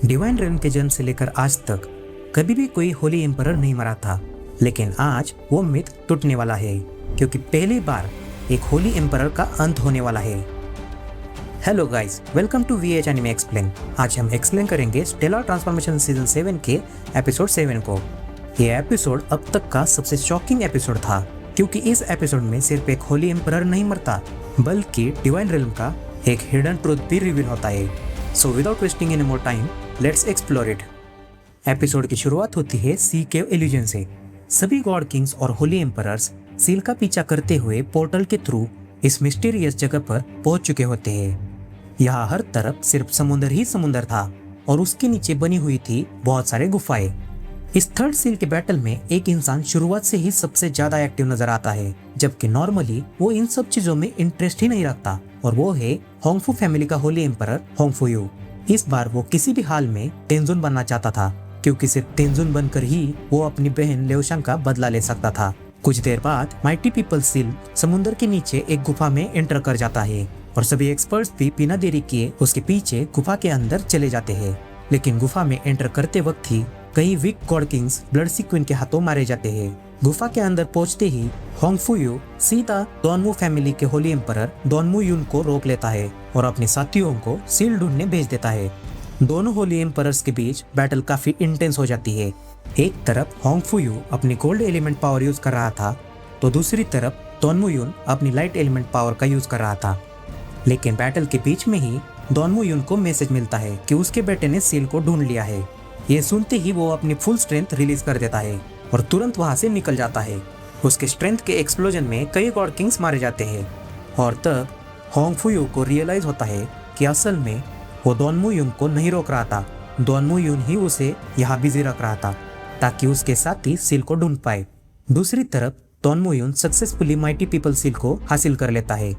Divine realm के जन्म से लेकर आज तक कभी भी कोई होली एम्परर नहीं मरा था, लेकिन आज वो मिथ टूटने वाला है क्योंकि पहली बार एक होली एम्परर का अंत होने वाला है। Hello guys, welcome to VH anime explain. आज हम एक्सप्लेन करेंगे स्टेलर ट्रांसफॉर्मेशन सीजन 7 के एपिसोड 7 को। ये एपिसोड अब तक का सबसे शॉकिंग एपिसोड था क्योंकि इस एपिसोड में सिर्फ एक होली एम्परर नहीं मरता बल्कि डिवाइन रेल्म का एक हिडन ट्रूथ भी रिवील होता है। So without wasting any more time, let's explore it. Episode की शुरुआत होती है सी केव इल्यूजन से। सभी गॉड किंग्स और होली एम्परर्स सील का पीछा करते हुए पोर्टल के थ्रू इस मिस्टीरियस जगह पर पहुंच चुके होते हैं। यहाँ हर तरफ सिर्फ समुंदर ही समुंदर था और उसके नीचे बनी हुई थी बहुत सारे गुफाएं। इस थर्ड सील के बैटल में एक इंसान शुरुआत से ही सबसे ज्यादा एक्टिव नजर आता है, जबकि नॉर्मली वो इन सब चीजों में इंटरेस्ट ही नहीं रखता, और वो है होंगफू फैमिली का होली एम्परर होंगफू यू। इस बार वो किसी भी हाल में तेंजुन बनना चाहता था क्योंकि सिर्फ तेंजुन बनकर ही वो अपनी बहन लेओशांग का बदला ले सकता था। कुछ देर बाद माइटी पीपल सील समुद्र के नीचे एक गुफा में एंटर कर जाता है और सभी एक्सपर्ट्स भी बिना देरी किए उसके पीछे गुफा के अंदर चले जाते हैं। लेकिन गुफा में एंटर करते वक्त ही कई वीक गॉड किंग्स ब्लड सी क्वीन के हाथों मारे जाते हैं। गुफा के अंदर पहुंचते ही होंगफू यू सीधा डोनमू फैमिली के होली एम्परर डोनमू यून को रोक लेता है और अपने साथियों को सील ढूंढने भेज देता है। दोनों होली एम्परर्स के बीच बैटल काफी इंटेंस हो जाती है। एक तरफ होंगफू यू अपनी गोल्ड एलिमेंट पावर यूज कर रहा था तो दूसरी तरफ डोनमू यून अपनी लाइट एलिमेंट पावर का यूज कर रहा था। लेकिन बैटल के बीच में ही डोनमू यून को मैसेज मिलता है कि उसके बेटे ने सील को ढूंढ लिया है। ये सुनते ही वो अपनी फुल स्ट्रेंथ रिलीज कर देता है और तुरंत वहां से निकल जाता है। उसके स्ट्रेंथ के एक्सप्लोजन में कई गॉड किंग्स मारे जाते हैं और तब होंगफू यू को रियलाइज होता है कि असल में वो डोनमू यून को नहीं रोक रहा था, डोनमू यून ही उसे यहाँ बिजी रख रहा था ताकि उसके साथी सील को ढूंढ पाए। दूसरी तरफ डोनमू यून सक्सेसफुली माइटी पीपल सील को हासिल कर लेता है।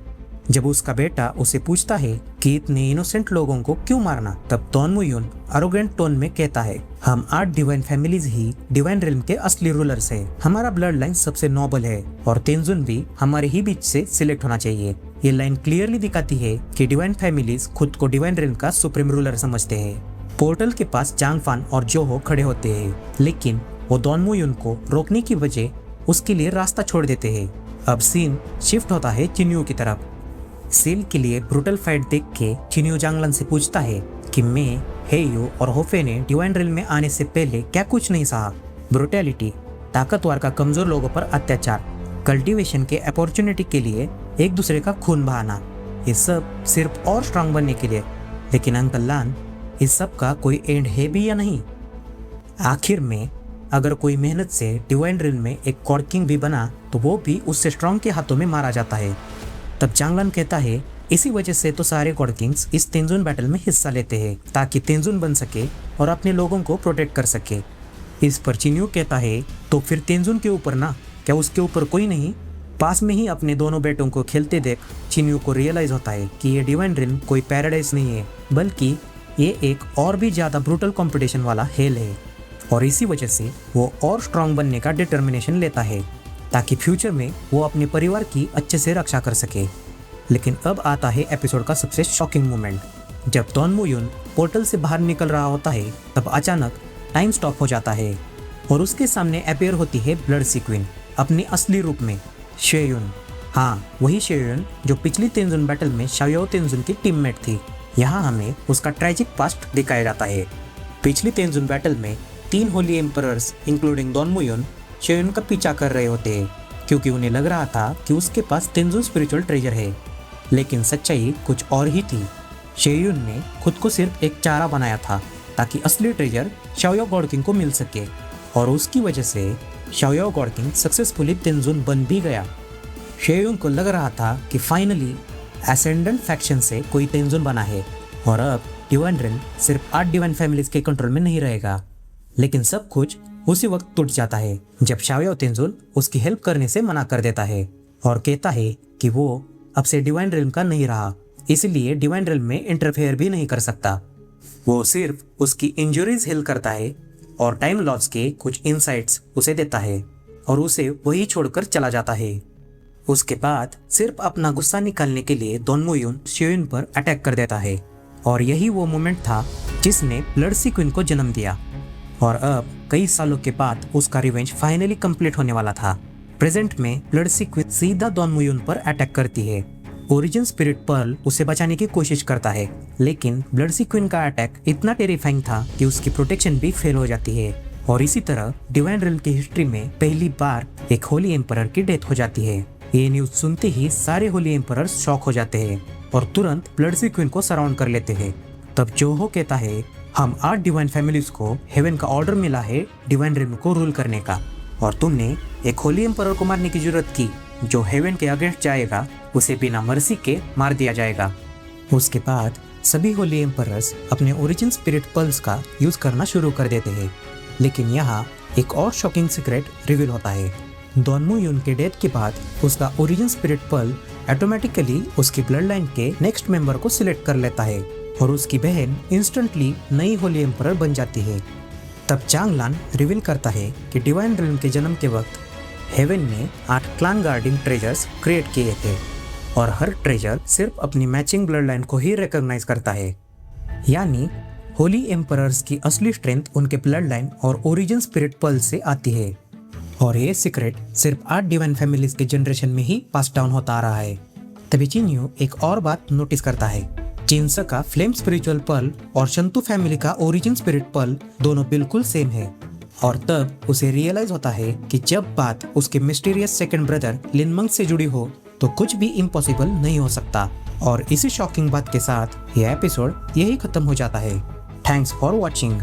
जब उसका बेटा उसे पूछता है कि इतने इनोसेंट लोगों को क्यों मारना, तब डोनमू यून अरोगेंट टोन में कहता है, हम 8 डिवाइन फैमिलीज ही डिवाइन रेल्म के असली रूलर्स हैं। हमारा ब्लड लाइन सबसे नोबल है और तेंजुन भी हमारे ही बीच से सिलेक्ट होना चाहिए। ये लाइन क्लियरली दिखाती है कि डिवाइन फैमिलीज खुद को डिवाइन रेल्म का सुप्रीम रूलर समझते हैं। पोर्टल के पास जांग फान और जोहो खड़े होते हैं, लेकिन वो डोनमू यून को रोकने की वजह उसके लिए रास्ता छोड़ देते हैं। अब सीन शिफ्ट होता है चिन्यू की तरफ। सील के लिए ब्रूटल फाइट देख के चिन्यू जांगलन से पूछता है कि मैं, हेयू और होफे ने डिवाइन रेल्म में आने से पहले क्या कुछ नहीं सहा। ब्रूटैलिटी, ताकतवर का कमजोर लोगों पर अत्याचार, कल्टीवेशन के अपॉर्चुनिटी के लिए एक दूसरे का खून बहाना, ये सब सिर्फ और स्ट्रांग बनने के लिए। लेकिन अंकल लान, इस सब का कोई एंड है भी या नहीं? आखिर में अगर कोई मेहनत से डिवाइन रेल्म में एक गॉड किंग भी बना तो वो भी उससे स्ट्रांग के हाथों में मारा जाता है। तब जांगलन कहता है, इसी वजह से तो सारे गॉड किंग्स इस तेंजुन बैटल में हिस्सा लेते हैं ताकि तेंजुन बन सके और अपने लोगों को प्रोटेक्ट कर सके। इस पर चिन्यू कहता है, तो फिर तेंजुन के ऊपर ना, क्या उसके ऊपर कोई नहीं? पास में ही अपने दोनों बेटों को खेलते देख चिन्यू को रियलाइज होता है कि ये डिवाइन रेल्म कोई पैराडाइज नहीं है, बल्कि ये एक और भी ज्यादा ब्रूटल कंपटीशन वाला हेल है। और इसी वजह से वो और स्ट्रांग बनने का डिटर्मिनेशन लेता है ताकि फ्यूचर में वो अपने परिवार की अच्छे से रक्षा कर सके। लेकिन अब आता है एपिसोड का सबसे शॉकिंग मोमेंट। जब डोनमू यून पोर्टल से बाहर निकल रहा होता है तब अचानक टाइम स्टॉप हो जाता है और उसके सामने अपीयर होती है ब्लड सी क्वीन अपने असली रूप में, शेयुन। हाँ, वही शेयुन जो पिछली तेंजुन बैटल में शाओयाओ तेंजुन की टीममेट थी। यहाँ हमें उसका ट्रेजिक पास्ट दिखाया जाता है। पिछली तेंजुन बैटल में 3 होली एम्परर्स इंक्लूडिंग डोनमू यून शेयुन का पीछा कर रहे होते हैं क्योंकि उन्हें लग रहा था कि उसके पास तेंजुन स्पिरिचुअल ट्रेजर है, लेकिन सच्चाई कुछ और ही थी। शेयुन ने खुद को सिर्फ एक चारा बनाया था ताकि असली ट्रेजर शाओयाओ गॉड किंग को मिल सके, और उसकी वजह से शाओयाओ गॉड किंग सक्सेसफुली तेंजुन बन भी गया। शेयुन को लग रहा था कि फाइनली एसेंडेंट फैक्शन से कोई तेंजुन बना है और अब डिवाइन रेल्म सिर्फ 8 डिवाइन फैमिलीज के कंट्रोल में नहीं रहेगा। लेकिन सब कुछ उसी वक्त टूट जाता है जब शाओयाओ तेंजुन उसकी हेल्प करने से मना कर देता है और कहता है कि वो अब से डिवाइन रेल्म का नहीं रहा, इसलिए डिवाइन रेल्म में इंटरफेयर भी नहीं कर सकता। वो सिर्फ उसकी इंजरीज हील करता है और टाइम लॉस के कुछ इनसाइट्स उसे देता है और उसे वही छोड़कर चला जाता है। उसके बाद सिर्फ अपना गुस्सा निकालने के लिए डोनमू यून शेयुन पर अटैक कर देता है और यही वो मोमेंट था जिसने ब्लड सी क्वीन को जन्म दिया। और अब कई सालों के बाद उसका रिवेंज फाइनली कंप्लीट होने वाला था। प्रेजेंट में ब्लड सी क्वीन सीधा डॉन मुयुन पर अटैक करती है। ओरिजिन स्पिरिट पर्ल उसे बचाने की कोशिश करता है, लेकिन ब्लड सी क्वीन का अटैक इतना टेरिफाइंग था कि उसकी प्रोटेक्शन भी फेल हो जाती है। और इसी तरह डिवाइन रिल्म की हिस्ट्री में पहली बार एक होली एम्परर की डेथ हो जाती है। ये न्यूज सुनते ही सारे होली एम्परर शॉक हो जाते हैं और तुरंत ब्लड सी क्वीन को सराउंड कर लेते हैं। तब जोहो कहता है, हम 8 डिवाइन फैमिलीज को हेवन का ऑर्डर मिला है डिवाइन रिल्म को रूल करने का, और तुमने एक होली एम्परर को मारने की जरूरत की जो हेवन के अगेंस्ट जाएगा, उसे बिना मर्सी के मार दिया जाएगा। उसके बाद सभी होली एम्परर्स अपने ओरिजिन स्पिरिट पल्स का यूज करना शुरू कर देते हैं। लेकिन यहाँ एक और शॉकिंग सीक्रेट रिवील होता है। डॉन मुयुन के डेथ के बाद उसका ओरिजिन स्पिरिट पर्ल ऑटोमेटिकली उसकी ब्लड लाइन के नेक्स्ट मेंबर को सिलेक्ट कर लेता है और उसकी बहन इंस्टेंटली नई होली एम्परर बन जाती है। तब चांगलान रिवील करता है कि डिवाइन रिल्म के जन्म के वक्त हेवन ने 8 क्लान गार्डिंग ट्रेजर्स क्रिएट किए थे और हर ट्रेजर सिर्फ अपनी मैचिंग ब्लड लाइन को ही रिकॉग्नाइज करता है। यानी होली एम्परर्स की असली स्ट्रेंथ उनके ब्लड लाइन और ओरिजिन स्पिरिट पर्ल से आती है। और ये सीक्रेट सिर्फ 8 डिवाइन फैमिलीज के जनरेशन में ही पास डाउन होता आ रहा है। तभी चिन्यू एक और बात नोटिस करता है। चिंस का फ्लेम स्पिरिचुअल पर्ल और शंतु फैमिली का ओरिजिन स्पिरिट पर्ल दोनों बिल्कुल सेम है। और तब उसे रियलाइज होता है कि जब बात उसके मिस्टीरियस सेकंड ब्रदर लिनमंग से जुड़ी हो तो कुछ भी इम्पॉसिबल नहीं हो सकता। और इसी शॉकिंग बात के साथ यह एपिसोड यही खत्म हो जाता है। Thanks for watching.